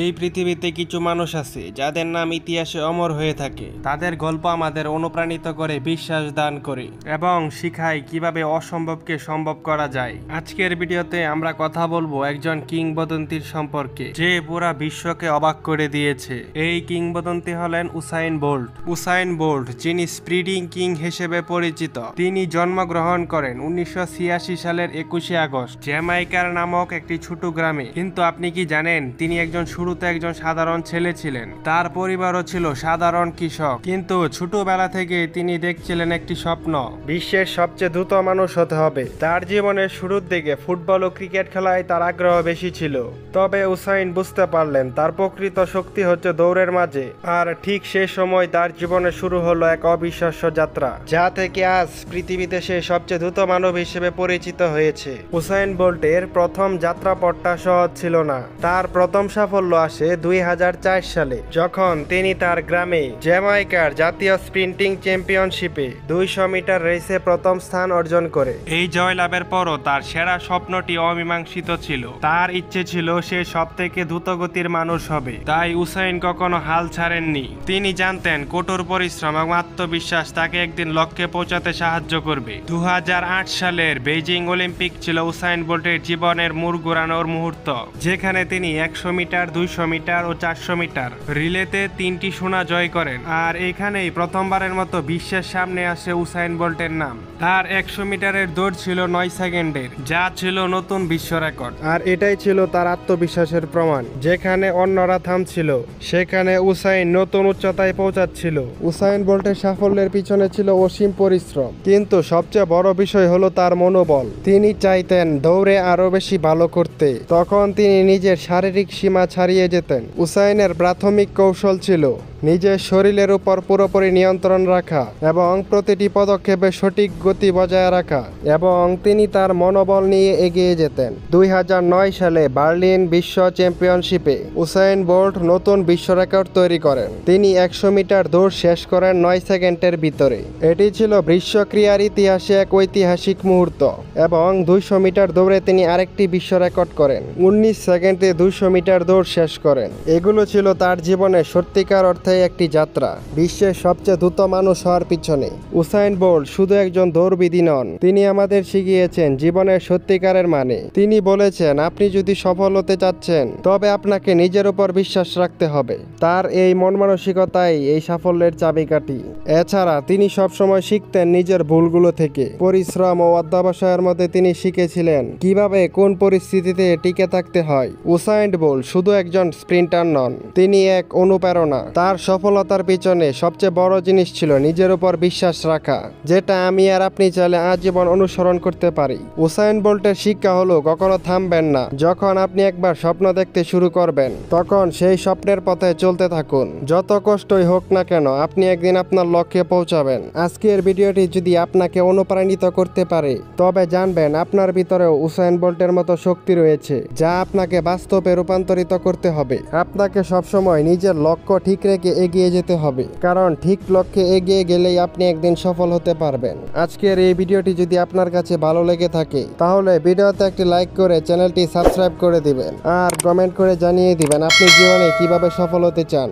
এই পৃথিবীতে কিছু মানুষ আছে যাদের নাম ইতিহাসে অমর হয়ে থাকে। তাদের গল্প আমাদের অনুপ্রাণিত করে, বিশ্বাস দান করে এবং শিখায় কিভাবে অসম্ভবকে সম্ভব করা যায়। আজকের ভিডিওতে আমরা কথা বলবো একজন কিংবদন্তির সম্পর্কে, যে পুরা বিশ্বকে অবাক করে দিয়েছে। এই কিংবদন্তি হলেন উসাইন বোল্ট। উসাইন বোল্ট, যিনি স্পিডিং কিং হিসেবে পরিচিত, তিনি জন্মগ্রহণ করেন 1986 সালের 21শে আগস্ট জ্যামাইকার নামক একটি ছোট গ্রামে। কিন্তু আপনি কি জানেন, তিনি শুরুতে একজন সাধারণ ছেলে ছিলেন। তার পরিবারও ছিল সাধারণ কৃষক, কিন্তু ছোটবেলা থেকে তিনি দেখছিলেন একটি স্বপ্ন, বিশ্বের সবচেয়ে দ্রুত মানুষ হতে হবে। তার জীবনের শুরুর দিকে ফুটবল ও ক্রিকেট খেলায় তার আগ্রহ বেশি ছিল, তবে উসাইন বুঝতে পারলেন তার প্রকৃত শক্তি হচ্ছে দৌড়ের মাঝে। আর ঠিক সে সময় তার জীবনে শুরু হলো এক অবিশ্বাস্য যাত্রা, যা থেকে আজ পৃথিবীতে সে সবচেয়ে দ্রুত মানব হিসেবে পরিচিত হয়েছে। উসাইন বোল্টের প্রথম যাত্রাপথটা সহজ ছিল না। তার প্রথম সাফল্য আসে 2004 সালে, যখন তিনি তার গ্রামে জ্যামাইকার জাতীয় স্প্রিন্টিং চ্যাম্পিয়নশিপে 200 মিটার রেসে প্রথম স্থান অর্জন করে। এই জয়লাভের পরও তার সেরা স্বপ্নটি অমীমাংসিত ছিল। তার ইচ্ছে ছিল সে সবথেকে দ্রুতগতির মানুষ হবে। তাই উসাইন কখনো হাল ছাড়েননি। তিনি জানতেন কঠোর পরিশ্রম এবং আত্মবিশ্বাস তাকে একদিন লক্ষ্যে পৌঁছাতে সাহায্য করবে। 2008 সালের বেজিং অলিম্পিক ছিল উসাইন বোল্টের জীবনের মোড় ঘোরানোর মুহূর্ত, যেখানে তিনি 100 মিটার, 200 মিটার ও 400 মিটার রিলেতে 3টি সোনা জয় করেন। আর এখানেই প্রথমবারের মতো বিশ্বের সামনে আসে উসাইন বোল্টের নাম। তার 100 মিটারের দৌড় ছিল 9 সেকেন্ডের, যা ছিল নতুন বিশ্ব রেকর্ড। আর এটাই ছিল তার আত্মবিশ্বাসের প্রমাণ। যেখানে অন্যরা থামছিল, সেখানে উসাইন নতুন উচ্চতায় পৌঁছাচ্ছিল। উসাইন বোল্টের সাফল্যের পিছনে ছিল অসীম পরিশ্রম, কিন্তু সবচেয়ে বড় বিষয় হলো তার মনোবল। তিনি চাইতেন দৌড়ে আরো বেশি ভালো করতে। তখন তিনি নিজের শারীরিক সীমা ছাড়িয়ে যেতেন। উসাইনের প্রাথমিক কৌশল ছিল নিজের শরীরের উপর পুরোপুরি নিয়ন্ত্রণ রাখা এবং প্রতিটি পদক্ষেপে সঠিক গতি বজায় রাখা, এবং তিনি তার মনোবল নিয়ে এগিয়ে যেতেন। 2009 সালে বার্লিন বিশ্ব চ্যাম্পিয়নশিপে উসাইন বোল্ট নতুন বিশ্ব রেকর্ড তৈরি করেন। তিনি 100 মিটার দৌড় শেষ করেন 9 সেকেন্ডের ভিতরে। এটি ছিল বিশ্ব ক্রীড়ার ইতিহাসে এক ঐতিহাসিক মুহূর্ত। এবং 200 মিটার দৌড়ে তিনি আরেকটি বিশ্ব রেকর্ড করেন, 19 সেকেন্ডে 200 মিটার দৌড় শেষ করেন। এগুলো ছিল তার জীবনে সত্যিকার অর্থে একটি যাত্রা, বিশ্বের সবচেয়ে দ্রুত মানুষ হওয়ার পিছনে। উসাইন বোল্ট শুধু একজন দৌড়বিদ নন, তিনি আমাদের শিখিয়েছেন জীবনের সত্যিকারের মানে। তিনি বলেছেন, আপনি যদি সফল হতে চাচ্ছেন, তবে আপনাকে নিজের উপর বিশ্বাস রাখতে হবে। তার এই মন মানসিকতাই এই সাফল্যের চাবিকাঠি। এছাড়া তিনি সবসময় শিখতেন নিজের ভুলগুলো থেকে। পরিশ্রম ও অধ্যবসায়ের মধ্যে তিনি শিখেছিলেন কিভাবে কোন পরিস্থিতিতে টিকে থাকতে হয়। উসাইন বোল্ট শুধু একজন স্প্রিন্টার নন, তিনি এক অনুপ্রেরণা। তার সফলতার পিছনে সবচেয়ে বড় জিনিস ছিল নিজের উপর বিশ্বাস রাখা, যেটা আমি আর আপনি চাইলে আজীবন অনুসরণ করতে পারি। উসাইন বোল্টের শিক্ষা হলো কখনো থামবেন না। যখন আপনি একবার স্বপ্ন দেখতে শুরু করবেন, তখন সেই স্বপ্নের পথে চলতে থাকুন। যত কষ্টই হোক না কেন, আপনি একদিন আপনার লক্ষ্যে পৌঁছাবেন। আজকের ভিডিওটি যদি আপনাকে অনুপ্রাণিত করতে পারে, তবে জানবেন আপনার ভিতরেও উসাইন বোল্টের মতো শক্তি রয়েছে, যা আপনাকে বাস্তবে রূপান্তরিত করতে হবে। আপনাকে সবসময় নিজের লক্ষ্য ঠিক রেখে এগিয়ে যেতে হবে, কারণ ঠিক লক্ষ্যে এগিয়ে গেলেই আপনি একদিন সফল হতে পারবেন। আজকের এই ভিডিওটি যদি আপনার কাছে ভালো লেগে থাকে, তাহলে ভিডিওতে একটি লাইক করে চ্যানেলটি সাবস্ক্রাইব করে দিবেন, আর কমেন্ট করে জানিয়ে দিবেন আপনি জীবনে কিভাবে সফল হতে চান।